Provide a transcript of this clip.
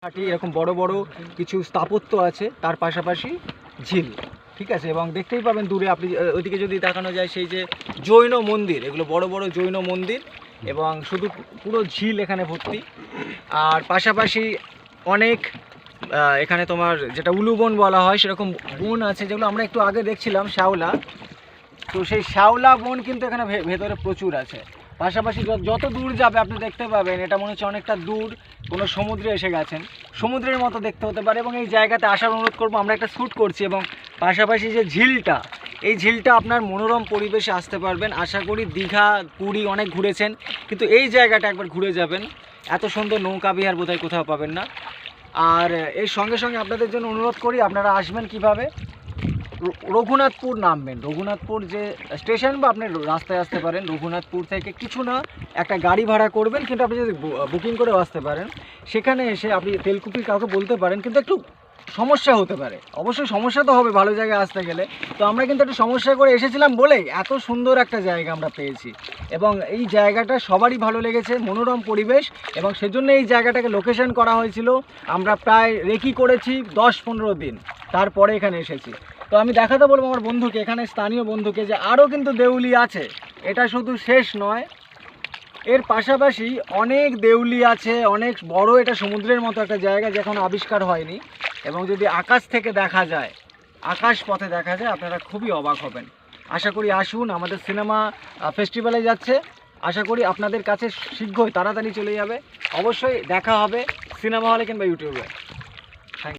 এরকম বড় বড় কিছু স্থাপত্য আছে, তার পাশাপাশি ঝিল, ঠিক আছে। এবং দেখতেই পাবেন দূরে, আপনি ওইদিকে যদি দেখানো যায়, সেই যে জৈন মন্দির, এগুলো বড় বড় জৈন মন্দির, এবং শুধু পুরো ঝিল এখানে ভর্তি। আর পাশাপাশি অনেক এখানে তোমার যেটা উলু বন বলা হয় সেরকম বন আছে, যেগুলো আমরা একটু আগে দেখছিলাম, শ্যাওলা। তো সেই শ্যাওলা বন কিন্তু এখানে ভেতরে প্রচুর আছে। পাশাপাশি যত দূর যাবে আপনি দেখতে পাবেন, এটা মনে হচ্ছে অনেকটা দূর কোনো সমুদ্রে এসে গেছেন, সমুদ্রের মতো দেখতে হতে পারে। এবং এই জায়গাতে আসার অনুরোধ করবো, আমরা একটা শ্যুট করছি। এবং পাশাপাশি যে ঝিলটা, এই ঝিলটা আপনার মনোরম পরিবেশে আসতে পারবেন। আশা করি দীঘা, পুরী অনেক ঘুরেছেন, কিন্তু এই জায়গাটা একবার ঘুরে যাবেন। এত সুন্দর নৌকা বিহার বোধহয় কোথাও পাবেন না। আর এর সঙ্গে সঙ্গে আপনাদের জন্য অনুরোধ করি, আপনারা আসবেন কিভাবে, রঘুনাথপুর নামবেন। রঘুনাথপুর যে স্টেশন, বা আপনি রাস্তায় আসতে পারেন। রঘুনাথপুর থেকে কিছু না, একটা গাড়ি ভাড়া করবেন, কিন্তু আপনি যদি বুকিং করেও আসতে পারেন, সেখানে এসে আপনি তেলকুপি কাউকে বলতে পারেন, কিন্তু একটু সমস্যা হতে পারে। অবশ্যই সমস্যা তো হবে ভালো জায়গায় আসতে গেলে। তো আমরা কিন্তু একটু সমস্যা করে এসেছিলাম বলেই এত সুন্দর একটা জায়গা আমরা পেয়েছি। এবং এই জায়গাটা সবারই ভালো লেগেছে, মনোরম পরিবেশ, এবং সেজন্য এই জায়গাটাকে লোকেশন করা হয়েছিল। আমরা প্রায় রেকি করেছি 10-15 দিন, তারপরে এখানে এসেছি। তো আমি দেখাতে বলবো আমার বন্ধুকে, এখানে স্থানীয় বন্ধুকে, যে আরও কিন্তু দেউলি আছে, এটা শুধু শেষ নয়। এর পাশাপাশি অনেক দেউলি আছে, অনেক বড়, এটা সমুদ্রের মতো একটা জায়গা যেখন আবিষ্কার হয়নি। এবং যদি আকাশ থেকে দেখা যায়, আকাশ পথে দেখা যায়, আপনারা খুবই অবাক হবেন। আশা করি আসুন, আমাদের সিনেমা ফেস্টিভ্যালে যাচ্ছে, আশা করি আপনাদের কাছে শীঘ্রই তাড়াতাড়ি চলে যাবে। অবশ্যই দেখা হবে সিনেমা হলে কিংবা ইউটিউবে।